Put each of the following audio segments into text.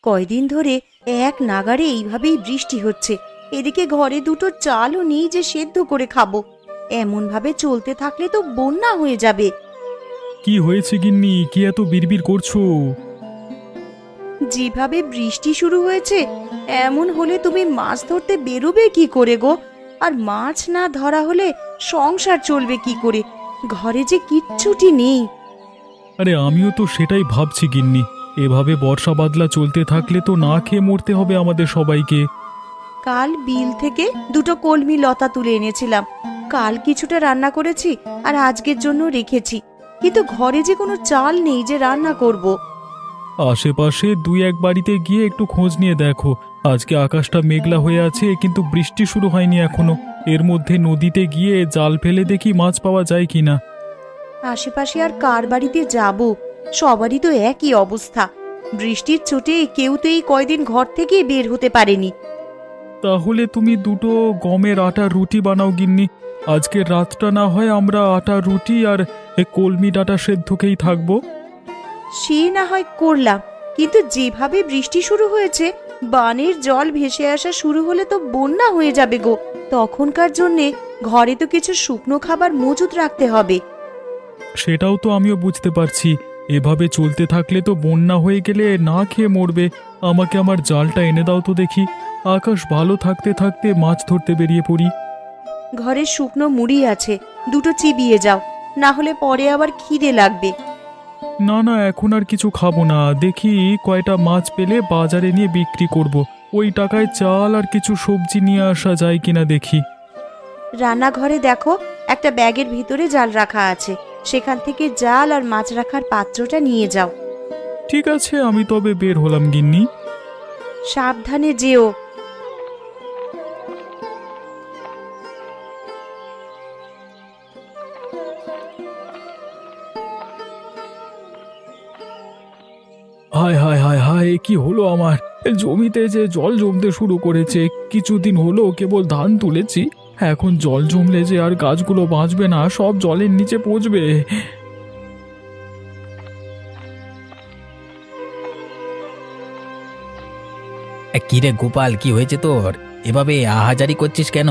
কয়দিন ধরে এক নাগাড়ে এইভাবেই বৃষ্টি হচ্ছে। এদিকে ঘরে দুটো চালও নেই যে সেদ্ধ করে খাবো। এমন ভাবে চলতে থাকলে তো বন্যা হয়ে যাবে। কি হয়েছে গিন্নি, কি এত বিড়বিড় করছো? যেভাবে বৃষ্টি শুরু হয়েছে, এমন হলে তুমি মাছ ধরতে বেরোবে কি করে গো? আর মাছ না ধরা হলে সংসার চলবে কি করে? ঘরে যে কিচ্ছুটি নেই। আরে আমিও তো সেটাই ভাবছি গিন্নি, এভাবে বর্ষা বাদলা চলতে থাকলে তো না খেয়ে মরতে হবে আমাদের সবাইকে। কাল বিল থেকে দুটো কলমি লতা তুলে এনেছিলাম। কাল কিছুটা রান্না করেছি আর আজকের জন্য রেখেছি, কিন্তু ঘরে যে কোনো চাল নেই যে রান্না করব। আশেপাশে দুই এক বাড়িতে গিয়ে একটু খোঁজ নিয়ে দেখো। আজকে আকাশটা মেঘলা হয়ে আছে, কিন্তু বৃষ্টি শুরু হয়নি এখনো। এর মধ্যে নদীতে গিয়ে জাল ফেলে দেখি মাছ পাওয়া যায় কিনা। আশেপাশে আর কার বাড়িতে যাব? সবারই তো একই অবস্থা। বৃষ্টির চোটে কেউ তো এই কয়দিন ঘর থেকে বের হতে পারেনি। তাহলে তুমি দুটো গমের আটার রুটি বানাও গিন্নি। আজকের রাতটা না হয় আমরা আটার রুটি আর কলমি ডাঁটা সেদ্ধ খেয়েই থাকবো। সে না হয় করলাম, কিন্তু যেভাবে বৃষ্টি শুরু হয়েছে, বানের জল ভেসে আসা শুরু হলে তো বন্যা হয়ে যাবে গো। তখনকার জন্যে ঘরে তো কিছু শুকনো খাবার মজুত রাখতে হবে। সেটাও তো আমিও বুঝতে পারছি। এভাবে চলতে থাকলে তো বন্যা হয়ে গেলে না খেয়ে মরবে। আমাকে আমার জালটা এনে দাও তো দেখি। আকাশ ভালো থাকতে থাকতে মাছ ধরতে বেরিয়ে পড়ি। ঘরে শুকনো মুড়ি আছে, দুটো চিবিয়ে যাও, না হলে পরে আবার খিদে লাগবে। না না, এখন আর কিছু খাবো না। দেখি কয়টা মাছ পেলে বাজারে নিয়ে বিক্রি করব। ওই টাকায় চাল আর কিছু সবজি নিয়ে আসা যায় কিনা দেখি। রান্নাঘরে দেখো, একটা ব্যাগের ভিতরে জাল রাখা আছে, সেখান থেকে জাল আর মাছ রাখার পাত্রটা নিয়ে যাও। ঠিক আছে, আমি তবে বের হলাম গিন্নি। সাবধানে যেও। হায় হায় হায় হায়, কি হলো আমার? জমিতে যে জল জমতে শুরু করেছে। কিছুদিন হলো কেবল ধান তুলেছি, এখন জল জমলে যে আর গাছগুলো বাঁচবে না, সব জলের নিচে পচবে। কিরে গোপাল, কি হয়েছে তোর? এভাবে আহাজারি করছিস কেন?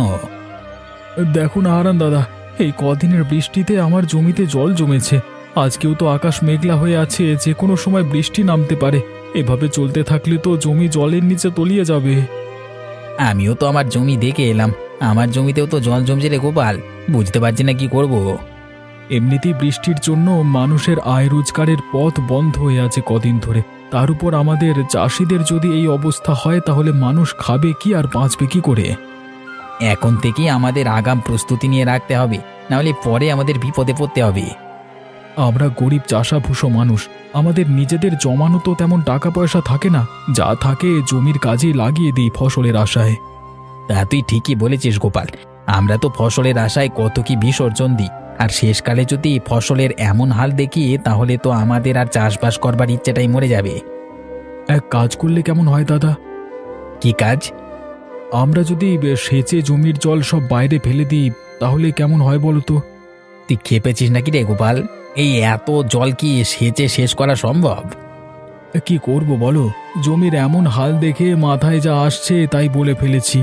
দেখুন হারান দাদা, এই কদিনের বৃষ্টিতে আমার জমিতে জল জমেছে। আজকেও তো আকাশ মেঘলা হয়ে আছে, যে কোনো সময় বৃষ্টি নামতে পারে। এভাবে চলতে থাকলে তো জমি জলের নিচে তলিয়ে যাবে। আমিও তো আমার জমি দেখে এলাম, আমার জমিতেও তো জল জমছে রে গোপাল। বুঝতে পারছি না কি করব। এমনিতেই বৃষ্টির জন্য মানুষের আয় রোজগারের পথ বন্ধ হয়ে আছে কদিন ধরে। তার উপর আমাদের চাষিদের যদি এই অবস্থা হয়, তাহলে মানুষ খাবে কি আর বাঁচবে কি করে? এখন থেকেই আমাদের আগাম প্রস্তুতি নিয়ে রাখতে হবে, নাহলে পরে আমাদের বিপদে পড়তে হবে। আমরা গরিব চাষাভুষো মানুষ, আমাদের নিজেদের জমানো তো তেমন টাকা পয়সা থাকে না। যা থাকে জমির কাজে লাগিয়ে দিই ফসলের আশায়। তা তুই ঠিকই বলেছিস গোপাল, আমরা তো ফসলের আশায় কত কি বিসর্জন দিই। আর শেষকালে যদি ফসলের এমন হাল দেখি, তাহলে তো আমাদের আর চাষবাস করবার ইচ্ছেটাই মরে যাবে। এক কাজ করলে কেমন হয় দাদা? কি কাজ? আমরা যদি সেচে জমির জল সব বাইরে ফেলে দিই, তাহলে কেমন হয় বলো তো? তুই খেপেছিস নাকি রে গোপাল? এই এত জল কি সেচে শেষ করা সম্ভব? কি করব বলো, জমির এমন হাল দেখে মাথায় যা আসছে তাই বলে ফেলেছি।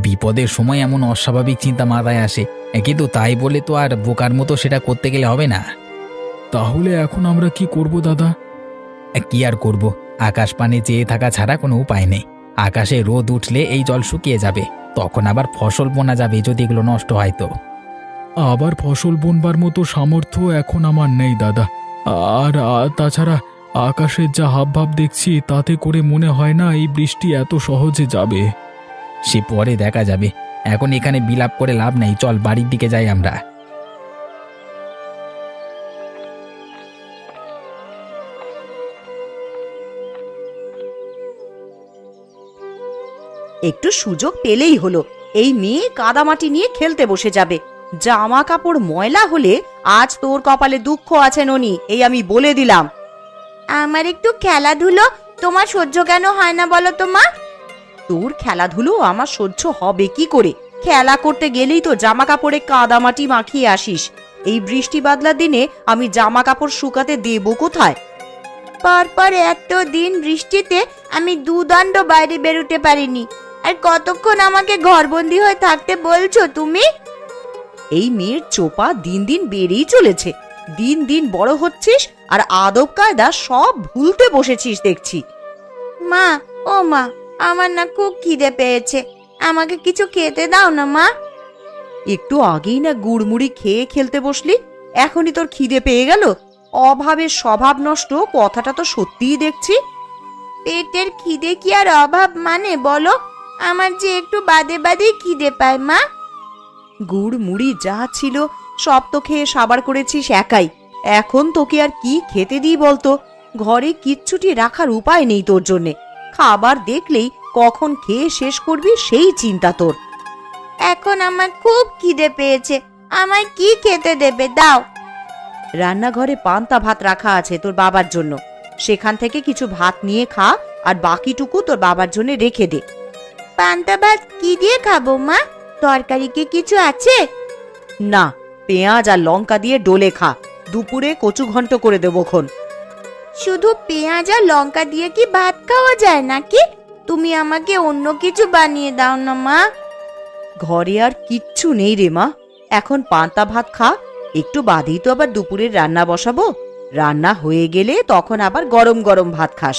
বিপদের সময় এমন অস্বাভাবিক চিন্তা মাথায় আসে, কিন্তু তাই বলে তো আর বোকার মতো সেটা করতে গেলে হবে না। তাহলে এখন আমরা কি করব দাদা? কি আর করব, আকাশ পানে চেয়ে থাকা ছাড়া কোনো উপায় নেই। আকাশে রোদ উঠলে এই জল শুকিয়ে যাবে, তখন আবার ফসল বোনা যাবে যদি এগুলো নষ্ট হয় তো। আবার ফসল বুনবার মতো সামর্থ্য এখন আমার নেই দাদা। আর তাছাড়া আকাশের যা হাবভাব দেখছি, তাতে করে মনে হয় না এই বৃষ্টি এত সহজে যাবে। সে পরে দেখা যাবে, এখন এখানে বিলাপ করে লাভ নেই। চল বাড়ির দিকে যাই আমরা। একটু সুযোগ পেলেই হলো, এই মেয়ে কাদামাটি নিয়ে খেলতে বসে যাবে। জামা কাপড় ময়লা হলে আজ তোর কপালে দুঃখ আছে ননি, এই আমি বলে দিলাম। আমার একটু খেলাধুলো তোমার সহ্য কেন হয় না বলো তো মা? তোর খেলাধুলো আমার সহ্য হবে কি করে? খেলা করতে গেলেই তো জামা কাপড়ে কাদামাটি মাখিয়ে আসিস। এই বৃষ্টি বাদলার দিনে আমি জামা কাপড় শুকাতে দেবো কোথায়? পরপর এত দিন বৃষ্টিতে আমি দুদণ্ড বাইরে বেরোতে পারিনি, আর কতক্ষণ আমাকে ঘরবন্দি হয়ে থাকতে বলছো তুমি? এই মেয়ের চোপা দিন দিন বেড়েই চলেছে। দিন দিন বড় হচ্ছিস আর আদব কায়দা সব ভুলতে বসেছিস দেখছি। মা, ও মা, আমার না খুব খিদে পেয়েছে, আমাকে কিছু খেতে দাও না মা। একটু আগেই না গুড়মুড়ি খেয়ে খেলতে বসলি, এখনই তোর খিদে পেয়ে গেল? অভাবের স্বভাব নষ্ট কথাটা তো সত্যিই দেখছি। পেটের খিদে কি আর অভাব মানে বলো? আমার যে একটু বাদে বাদেই খিদে পায় মা। গুড় মুড়ি যা ছিল সব তো খেয়ে সাবার করেছিস একাই। এখন তোকে আর কি খেতে দিই বলতো? ঘরে কিচ্ছুটি রাখার উপায় নেই তোর জন্যে। খাবার দেখলেই কখন খেয়ে শেষ করবি সেই চিন্তা তোর। এখন আমার খুব খিদে পেয়েছে, আমায় কি খেতে দেবে দাও। রান্নাঘরে পান্তা ভাত রাখা আছে তোর বাবার জন্য, সেখান থেকে কিছু ভাত নিয়ে খা, আর বাকিটুকু তোর বাবার জন্য রেখে দে। পান্তা ভাত কি দিয়ে খাবো মা? তরকারি কি কিছু আছে? না, পেঁয়াজ আর লঙ্কা দিয়ে ডোলে খা। দুপুরে কচু ঘন্ট করে দেবো খন। শুধু পেঁয়াজ আর লঙ্কা দিয়ে কি ভাত খাওয়া যায় নাকি? তুমি আমাকে অন্য কিছু বানিয়ে দাও না মা। ঘরে আর কিচ্ছু নেই রে মা, এখন পান্তা ভাত খা। একটু বাদেই তো আবার দুপুরের রান্না বসাবো। রান্না হয়ে গেলে তখন আবার গরম গরম ভাত খাস।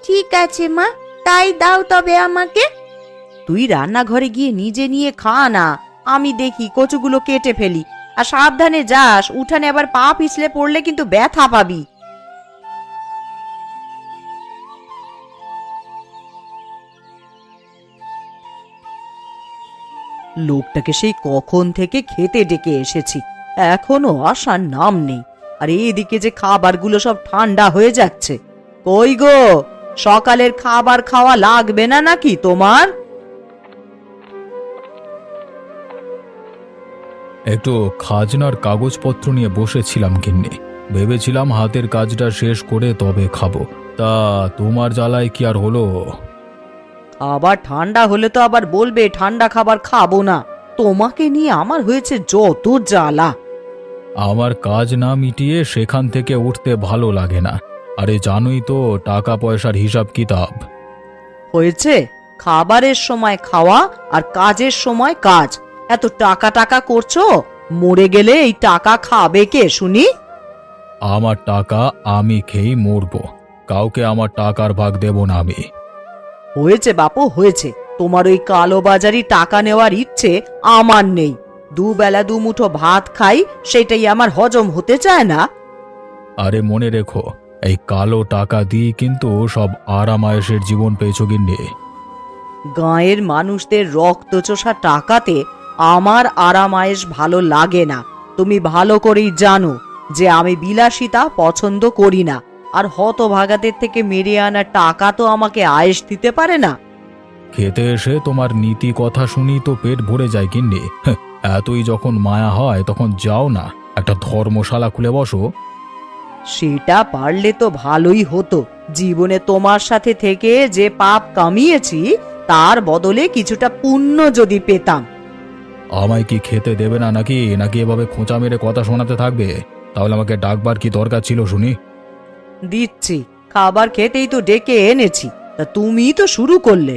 ঠিক আছে মা, তাই দাও তবে আমাকে। তুই রান্নাঘরে গিয়ে নিজে নিয়ে খা না, আমি দেখি কচুগুলো কেটে ফেলি। আর সাবধানে যাস, উঠানে আবার পা পিছলে পড়লে কিন্তু ব্যথা পাবি। লোকটাকে সেই কখন থেকে খেতে ডেকে এসেছি, এখনো আসার নাম নেই। আর এদিকে যে খাবারগুলো সব ঠান্ডা হয়ে যাচ্ছে। কই গো, সকালের খাবার খাওয়া লাগবে না নাকি তোমার? একটু খাজনার কাগজপত্র নিয়ে বসেছিলাম গিন্নি, ভেবেছিলাম হাতের কাজটা শেষ করে তবে খাবো। তা তোমার জ্বালায় কি আর হলো? আবার ঠান্ডা হলে তো আবার বলবে ঠান্ডা খাবার খাবো না। তোমাকে নিয়ে আমার হয়েছে যত জ্বালা। আমার কাজ না মিটিয়ে সেখান থেকে উঠতে ভালো লাগে না। আরে জানোই তো টাকা পয়সার হিসাব কিতাব। হয়েছে, খাবারের সময় খাওয়া আর কাজের সময় কাজ। এত টাকা টাকা করছো, মরে গেলে এই টাকা খাবে কে শুনি? আমার টাকা আমি খেয়েই মরবো, কাউকে আমার টাকার ভাগ দেব না আমি। হয়েছে বাপু হয়েছে, তোমার ওই কালোবাজারি টাকা নেওয়ার ইচ্ছে আমার নেই। দুবেলা দুমুঠো ভাত খাই, সেটাই আমার হজম হতে চায় না। আরে মনে রেখো, এই কালো টাকা দিয়ে কিন্তু সব আরামায়েশের জীবন পেয়েছো গিন্নি। গাঁয়ের মানুষদের রক্তচোষা টাকাতে আমার আরামায়েশ ভালো লাগে না। তুমি ভালো করেই জানো যে আমি বিলাসিতা পছন্দ করি না। আর হতভাগাদের থেকে মেরে আনা টাকা তো আমাকে আয়েশ দিতে পারে না। খেতে এসে তোমার নীতি কথা শুনি তো পেট ভরে যায় গিন্নি। এতই যখন মায়া হয় তখন যাও না, একটা ধর্মশালা খুলে বসো। সেটা পারলে তো ভালোই হতো। জীবনে তোমার সাথে থেকে যে পাপ কামিয়েছি তার বদলে কিছুটা পুণ্য যদি পেতাম। আমায় কি খেতে দেবে না নাকি নাকি এভাবে খোঁচা মেরে কথা শোনাতে থাকবে? তাহলে আমাকে ডাকবার কি দরকার ছিল শুনি? দিচ্ছি, খাবার খেতেই তো ডেকে এনেছি, তা তুমি তো শুরু করলে।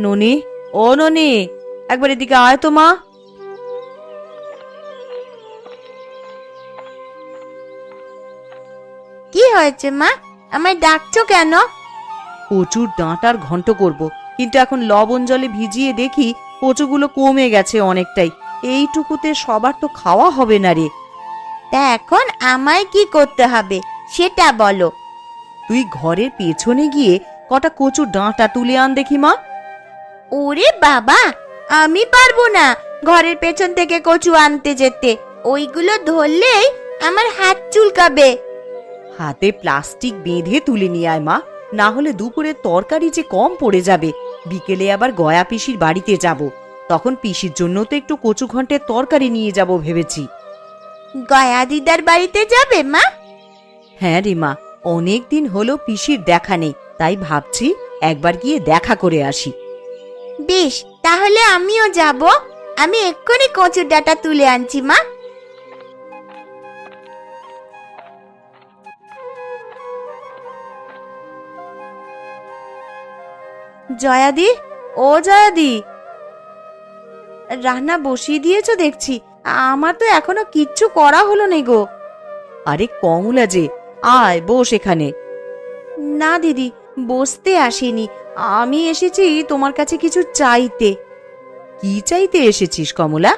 ননি, ও ননি, একবার এদিকে আয় তো মা। কি হয়েছে মা, আমায় ডাকছো কেন? কচুর ডাঁটার ঘন্ট করব, কিন্তু এখন লবণ জলে ভিজিয়ে দেখি কচুগুলো কমে গেছে অনেকটাই। এইটুকুতে সবার তো খাওয়া হবে না রে। তা এখন আমায় কি করতে হবে সেটা বলো। তুই ঘরের পেছনে গিয়ে কটা কচুর ডাঁটা তুলে আন দেখি মা। ওরে বাবা, আমি পারবো না ঘরের পেছন থেকে কচু আনতে যেতে। ওইগুলো ধরলেই আমার হাত চুলকাবে। হাতে প্লাস্টিক বেঁধে তুলে নিয়ে আয় মা, না হলে দুপুরের তরকারি যে কম পড়ে যাবে। বিকেলে আবার গয়া পিসির বাড়িতে যাব, তখন পিসির জন্য তো একটু কচু ঘন্টের তরকারি নিয়ে যাব ভেবেছি। গয়া দিদার বাড়িতে যাবে মা? হ্যাঁ রে মা, অনেক দিন হলো পিসির দেখা নেই, তাই ভাবছি একবার গিয়ে দেখা করে আসি। বেশ, তাহলে আমিও যাব। আমি এক্ষুনি কচুর ডাঁটা তুলে আনছি মা। জয়াদি, ও জয়াদি, রান্না বসিয়ে দিয়েছো দেখছি। আমার তো এখনো কিচ্ছু করা হলো না গো। আরে কমলা যে, আয় বস এখানে। না দিদি, বসতে আসিনি, আমি এসেছি তোমার কাছে কিছু চাইতে। কি চাইতে এসেছিস কমলা?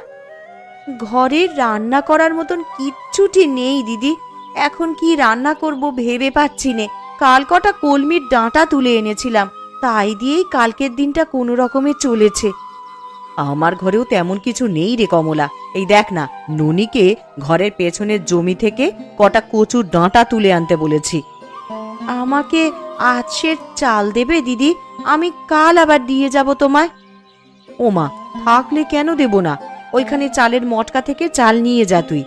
ঘরে রান্না করার মতন কিচ্ছুটি নেই দিদি। এখন কি রান্না করব ভেবে পাচ্ছি নে। কাল কটা কলমির ডাঁটা তুলে এনেছিলাম, তাই দিয়েই কালকের দিনটা কোনো রকমে চলেছে। আমার ঘরেও তেমন কিছু নেই রে কমলা। এই দেখ না, ননিকে ঘরের পেছনের জমি থেকে কটা কচুর ডাঁটা তুলে আনতে বলেছি। আমাকে আজ সে চাল দেবে দিদি? আমি কাল আবার দিয়ে যাব তোমায়। ওমা, থাকলে কেন দেব না? ওইখানে চালের মটকা থেকে চাল নিয়ে যা তুই।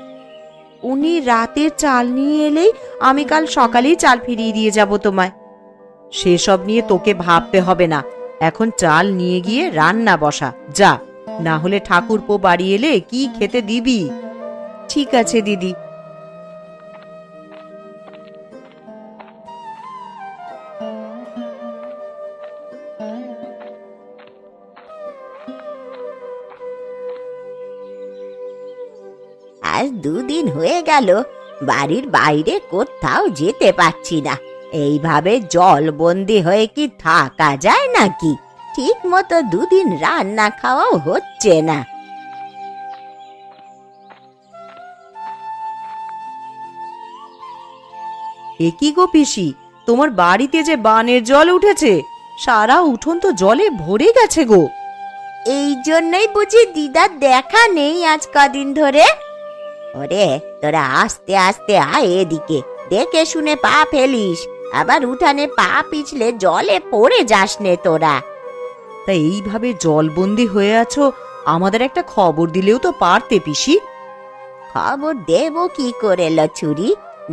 উনি রাতে চাল নিয়ে এলেই আমি কাল সকালেই চাল ফিরিয়ে দিয়ে যাব তোমায়। সেসব নিয়ে তোকে ভাবতে হবে না, এখন চাল নিয়ে গিয়ে রান্না বসা যা, না হলে ঠাকুরপো বাড়ি এলে কি খেতে দিবি? ঠিক আছে দিদি। আজ 2 দিন হয়ে গেল বাড়ির বাইরে কোথাও যেতে পারছি না। এইভাবে জলবন্দি হয়ে কি থাকা যায় নাকি? ঠিক মতো 2 দিন রান্না খাওয়াও হচ্ছে না। এ কি গো পিসি, তোমার বাড়িতে যে বানের জল উঠেছে, সারা উঠোন তো জলে ভরে গেছে গো। এই জন্যই বুঝি দিদার দেখা নেই আজ কদিন ধরে। ওরে তোরা আস্তে আস্তে আয় এদিকে, দেখে শুনে পা ফেলিস, আবার উঠানে পা পিছলে জলে পড়ে যাস নে তোরা। তা এইভাবে জলবন্দি হয়ে আছো, আমাদের একটা খবর দিলেও তো পারতে পিসি। খবর দেব কি করে লছুরি?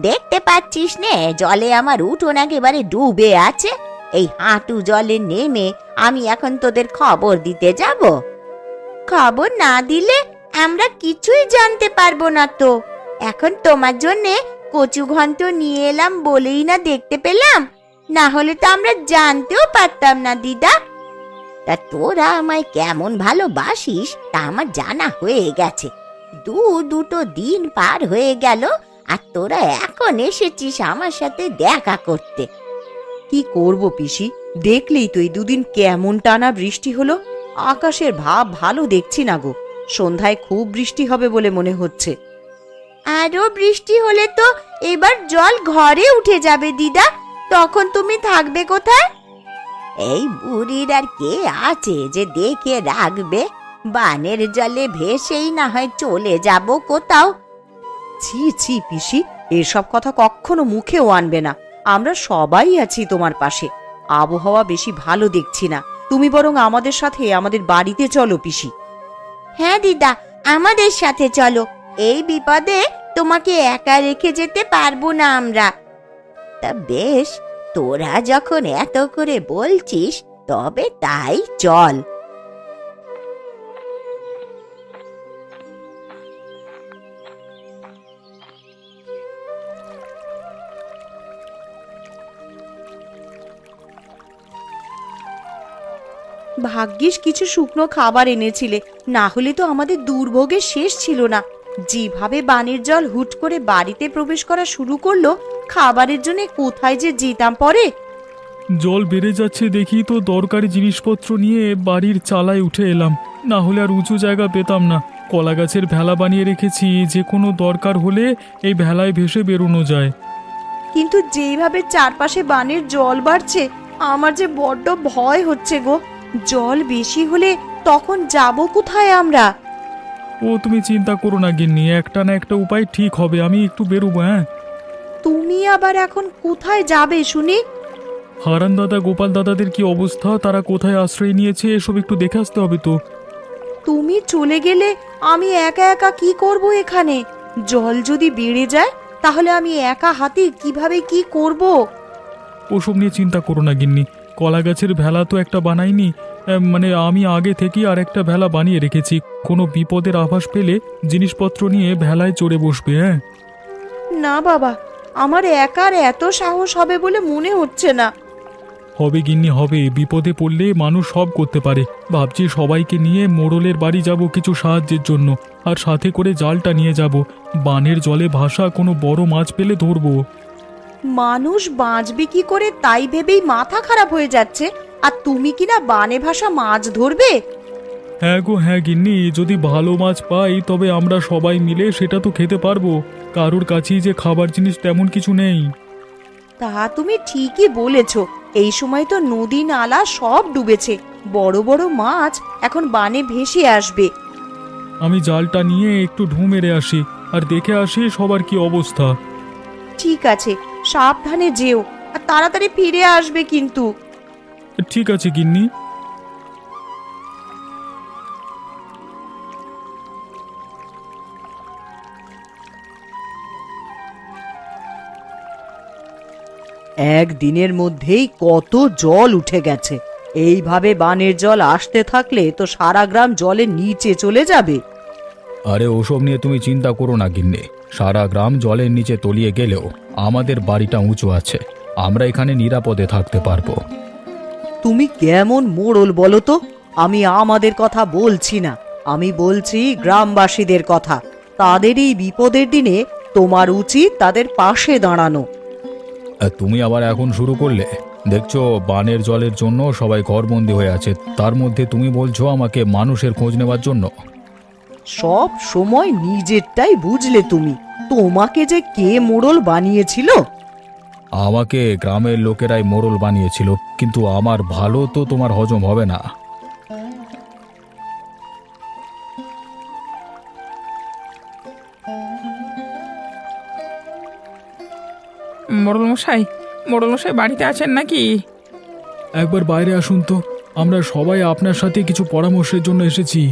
দেখতে পাচ্ছিস নে জলে আমার উঠোন একেবারে ডুবে আছে। এই হাঁটু জলে নেমে আমি এখন তোদের খবর দিতে যাব? খবর না দিলে আমরা কিছুই জানতে পারবো না তো। এখন তোমার জন্যে কচু ঘন্ট নিয়ে এলাম বলেই না দেখতে পেলাম, না হলে তো আমরা জানতেও পারতাম না দিদা। তা তোরা আমায় কেমন ভালোবাসিস তা আমার জানা হয়ে গেছে। দুটো দিন পার হয়ে গেল আর তোরা এখন এসেছিস আমার সাথে দেখা করতে। কি করব পিসি, দেখলেই তো এই 2 দিন কেমন টানা বৃষ্টি হলো। আকাশের ভাব ভালো দেখছি না গো, সন্ধ্যায় খুব বৃষ্টি হবে বলে মনে হচ্ছে। আরো বৃষ্টি হলে তো এবার জল ঘরে উঠে যাবে দিদা, তখন তুমি থাকবে কোথায়? এই বুড়ির আর কে আছে যে দেখে রাখবে? বানের জলে ভেসেই না হয় চলে যাব কোথাও। ছি ছি পিসি, এসব কথা কখনো মুখেও আনবে না। আমরা সবাই আছি তোমার পাশে। আবহাওয়া বেশি ভালো দেখছি না, তুমি বরং আমাদের সাথে আমাদের বাড়িতে চলো পিসি। হ্যাঁ দিদা, আমাদের সাথে চলো। এই বিপদে তোমাকে একা রেখে যেতে পারবো না আমরা। তা বেশ, তোরা যখন এত করে বলছিস তবে তাই চল। ভাগ্যিস কিছু শুকনো খাবার এনেছিলে, না হলে তো আমাদের দুর্ভোগের শেষ ছিল না। যেভাবে বানের জল হুট করে বাড়িতে প্রবেশ করা শুরু করলো, খাবারের জন্য কোথায় যে যেতাম পরে। জল বেড়ে যাচ্ছে দেখি তো দরকারি জিনিসপত্র নিয়ে বাড়ির চালায় উঠে এলাম, না হলে আর উঁচু জায়গা পেতাম না। কলা গাছের ভেলা বানিয়ে রেখেছি, যে কোনো দরকার হলে এই ভেলায় ভেসে বেরোনো যায়। কিন্তু যেইভাবে চারপাশে বানের জল বাড়ছে, আমার যে বড্ড ভয় হচ্ছে গো। জল বেশি হলে তখন যাব কোথায় আমরা? ও তুমি চিন্তা করো না গিন্নি, একটা না একটা উপায় ঠিক হবে। আমি একটু বেরোবো। হ্যাঁ, তুমি আবার এখন কোথায় যাবে শুনি? হারান দাদা গোপাল দাদাদের কি অবস্থা, তারা কোথায় আশ্রয় নিয়েছে, এসব একটু দেখে আসতে হবে তো। তুমি চলে গেলে আমি একা একা কি করব এখানে? জল যদি বেড়ে যায় তাহলে আমি একা হাতে কিভাবে কি করব? ওসব নিয়ে চিন্তা করো না গিন্নি, কলা গাছের ভেলা তো একটা বানাইনি, মানে আমি আগে থেকেই আর একটা ভেলা বানিয়ে রেখেছি, কোনো বিপদের আভাস পেলে জিনিসপত্র নিয়ে ভেলায় চড়ে বসবে। হ্যাঁ, না বাবা, আমার একার এত সাহস হবে বলে মনে হচ্ছে না। হবে গিন্নি হবে, বিপদে পড়লে মানুষ সব করতে পারে। ভাবছি সবাইকে নিয়ে মোড়লের বাড়ি যাব কিছু সাহায্যের জন্য, আর সাথে করে জালটা নিয়ে যাব। বানের জলে ভাসা কোনো বড় মাছ পেলে ধরবো। মানুষ বাঁচবে কি করে তাই ভেবেই মাথা খারাপ হয়ে যাচ্ছে, আর তুমি কিনা বানে ভাসা মাছ ধরবে? হ্যাঁ গো হ্যাঁ গিন্নি, যদি ভালো মাছ পাই তবে আমরা সবাই মিলে সেটা তো খেতে পারবো। কারোর কাছেই যে খাবার জিনিস তেমন কিছু নেই। তা তুমি ঠিকই বলেছ, এই সময় তো নদী নালা সব ডুবেছে, বড় বড় মাছ এখন বানে ভেসে আসবে। আমি জালটা নিয়ে একটু ঢু মেরে আসি, আর দেখে আসি সবার কি অবস্থা। ঠিক আছে, সাবধানে যেও, আর তাড়াতাড়ি ফিরে আসবে কিন্তু। ঠিক আছে গিন্নি। একদিনের মধ্যেই কত জল উঠে গেছে। এইভাবে বানের জল আসতে থাকলে তো সারা গ্রাম জলের নিচে চলে যাবে। আরে ওসব নিয়ে তুমি চিন্তা করো না গিন্নি, সারা গ্রাম জলের নিচে তলিয়ে গেলেও আমাদের বাড়িটা উঁচু আছে, আমরা এখানে নিরাপদে থাকতে পারবো। তুমি কেমন মোড়ল বলো তো? আমি আমাদের কথা বলছি না, আমি বলছি গ্রামবাসীদের কথা। তাদের এই বিপদের দিনে তোমার উচিত তাদের পাশে দাঁড়ানো। আর তুমি আবার এখন শুরু করলে? দেখছো বানের জলের জন্য সবাই ঘরবন্দি হয়ে আছে, তার মধ্যে তুমি বলছো আমাকে মানুষের খোঁজ নেওয়ার জন্য। সব সময় নিজেরটাই বুঝলে তুমি। তোমাকে যে কে মোড়ল বানিয়েছিল? আমাকে গ্রামের লোকেরাই মোড়ল বানিয়েছিল, কিন্তু আমার ভালো তো তোমার হজম হবে না। মোড়লমশাই বাড়িতে আছেন নাকি? একবার বাইরে আসুন তো, আমরা সবাই আপনার সাথে কিছু পরামর্শের জন্য এসেছি।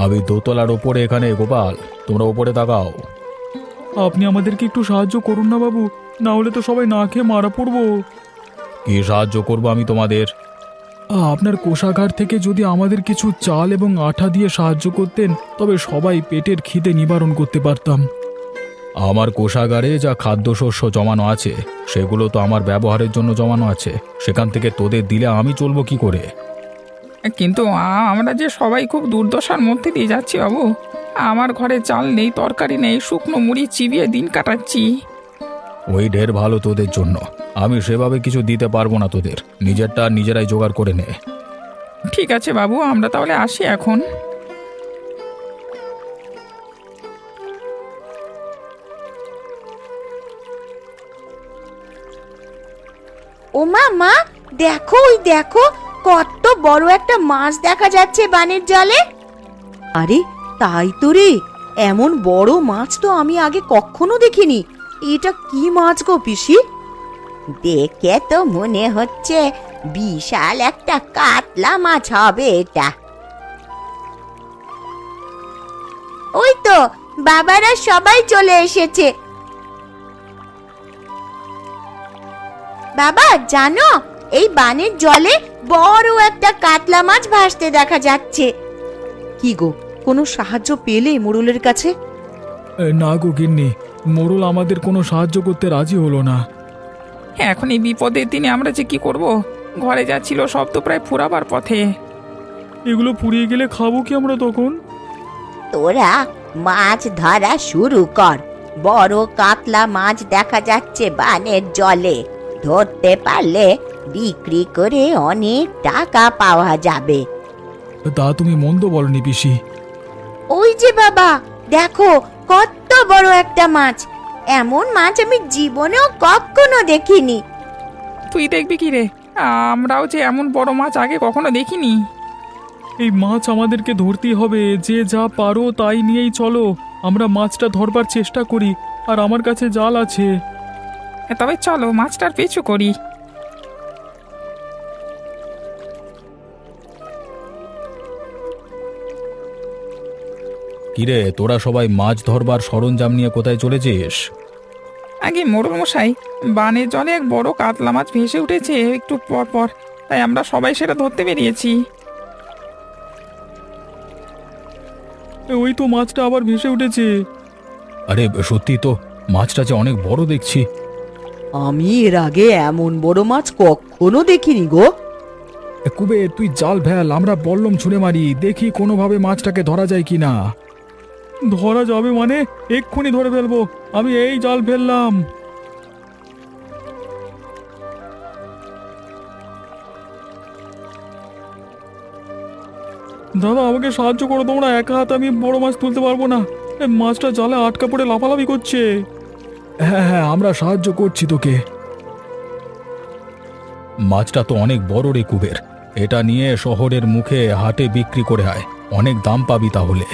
আমি দোতলার ওপরে এখানে, গোপাল তোমরা ওপরে তাকাও। আপনি আমাদেরকে একটু সাহায্য করুন না বাবু, না হলে তো সবাই না খেয়ে মারা পড়বো। কি সাহায্য করবো আমি তোমাদের? আপনার কোষাগার থেকে যদি আমাদের কিছু চাল এবং আঠা দিয়ে সাহায্য করতেন, তবে সবাই পেটের খিদে নিবারণ করতে পারতাম। আমার কোষাগারে যা খাদ্যশস্য জমানো আছে সেগুলো তো আমার ব্যবহারের জন্য জমানো আছে, সেখান থেকে তোদের দিলে আমি চলবো কি করে? কিন্তু আমরা যে সবাই খুব দুর্দশার মধ্যে দিয়ে যাচ্ছি বাবু। আমার ঘরে চাল নেই, তরকারি নেই, শুকনো মুড়ি চিবিয়ে দিন কাটাচ্ছি। ওই ঢের ভালো তোদের জন্য, আমি সেভাবে কিছু দিতে পারবো না তোদের, নিজেরটা নিজেরাই জোগাড় করে নে। ঠিক আছে বাবু, আমরা তাহলে আসি এখন। ও মা, দেখো ওই দেখো, কত বড় একটা মাছ দেখা যাচ্ছে বানের জলে। আরে তাই তো রে, এমন বড় মাছ তো আমি আগে কখনো দেখিনি। এটা কি মাছ গো পিসি? দেখে তো মনে হচ্ছে বিশাল একটা কাতলা মাছ হবে এটা। ওই তো বাবারা সবাই চলে এসেছে। বাবা জানো, এই বানের জলে বড় একটা কাতলা মাছ ভাসতে দেখা যাচ্ছে। কি গো, কোনো সাহায্য পেলে মোড়লের কাছে? না গো গিন্নি, মোড়ল আমাদের কোনো সাহায্য করতে রাজি হলো না। এখন এই বিপদের দিনে আমরা যে কি করব? ঘরে যা ছিল সব তো প্রায় ফুরাবার পথে। এগুলো পুড়িয়ে গেলে খাবো কি আমরা তখন? তোরা মাছ ধরা শুরু কর। বড় কাতলা মাছ দেখা যাচ্ছে বানের জলে, ধরতে পারলে বিক্রি করে অনেক টাকা পাওয়া যাবে। তা তুমি মন্দ বলনি পিসি। ওই যে বাবা দেখো, কত বড় একটা মাছ। এমন মাছ আমি জীবনেও কখনো দেখিনি। তুই দেখবি কি রে? আমরাও যে এমন বড় মাছ আগে কখনো দেখিনি। এই মাছ আমাদেরকে ধরতেই হবে, যে যা পারো তাই নিয়েই চলো। আমরা মাছটা ধরবার চেষ্টা করি, আর আমার কাছে জাল আছে। তবে চলো মাছটার পিছু করি। কিরে, তোরা সবাই মাছ ধরবার সরঞ্জাম নিয়ে কোথায় চলেছিস? আগে মোড়ল মশাই, বানের জলে এক বড় কাতলা মাছ ভেসে উঠেছে একটু পর পর। তাই আমরা সবাই সেটা ধরতে বেরিয়েছি। ওই তো মাছটা আবার ভেসে উঠেছে। আরে সত্যি তো, মাছটা যে অনেক বড় দেখছি। আমি এর আগে এমন বড় মাছ কখনো দেখিনি গো। কুবে তুই জাল ফেল, আমরা বল্লম ছুঁড়ে মারি, দেখি কোনোভাবে মাছটাকে ধরা যায় কিনা। ধরা যাবে মানে? এক্ষুনি ধরে ফেলবো, আমি এই জাল ফেললাম। দাদা আমাকে সাহায্য করো তোমরা, একা হাতে আমি বড় মাছ তুলতে পারবো না। মাছটা জালে আটকা পড়ে লাফালাফি করছে। হ্যাঁ হ্যাঁ, আমরা সাহায্য করছি তোকে। মাছটা তো অনেক বড় রে কুবের, এটা নিয়ে শহরের মুখে হাটে বিক্রি করে আয়, অনেক দাম পাবি তাহলে।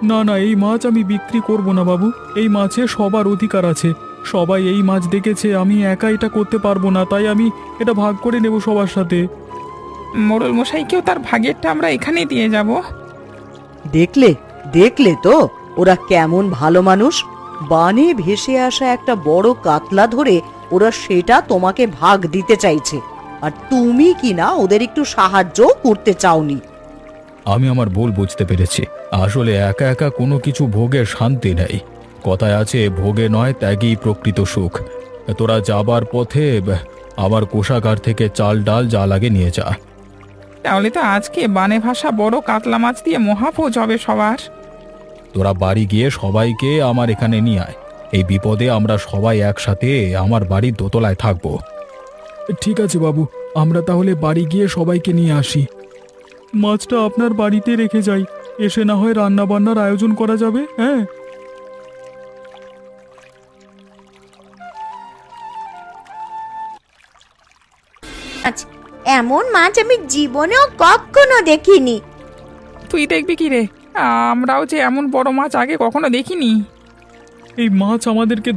না না, এই মাছ আমি বিক্রি করব না বাবু, এই মাছে সবার অধিকার আছে, সবাই এই মাছ দেখেছে, আমি একা এটা করতে পারবো না, তাই আমি এটা ভাগ করে নেব সবার সাথে। মোড়ল মশাইকেও তার ভাগেরটা আমরা এখানেই দিয়ে যাব। দেখলে দেখলে তো ওরা কেমন ভালো মানুষ। বানে ভেসে আসা একটা বড় কাতলা ধরে ওরা সেটা তোমাকে ভাগ দিতে চাইছে, আর তুমি কি না ওদের একটু সাহায্য করতে চাওনি। আমি আমার ভুল বুঝতে পেরেছি, আসলে একা একা কোনো কিছু ভোগের শান্তি নেই। কথায় আছে, ভোগে নয় ত্যাগেই প্রকৃত সুখ। তোরা যাবার পথে আবার কোষাগার থেকে চাল ডাল যা লাগে নিয়ে যা। তাহলে তো আজকে বানে ভাষা বড় কাতলা মাছ দিয়ে মহাভোজ হবে সবার। তোরা বাড়ি গিয়ে সবাইকে আমার এখানে নিয়ে আয়, এই বিপদে আমরা সবাই একসাথে আমার বাড়ির দোতলায় থাকবো। ঠিক আছে বাবু, আমরা তাহলে বাড়ি গিয়ে সবাইকে নিয়ে আসি। মাছটা আপনার বাড়িতে রেখে যাই, এসে না হয় রান্না বান্নার আয়োজন করা যাবে। হ্যাঁ আচ্ছা, এমন মাছ আমি জীবনেও কখনো দেখিনি। তুই দেখবি কি রে, আমরাও যে এমন বড় মাছ আগে কখনো দেখিনি। এই মাছ আমাদেরকে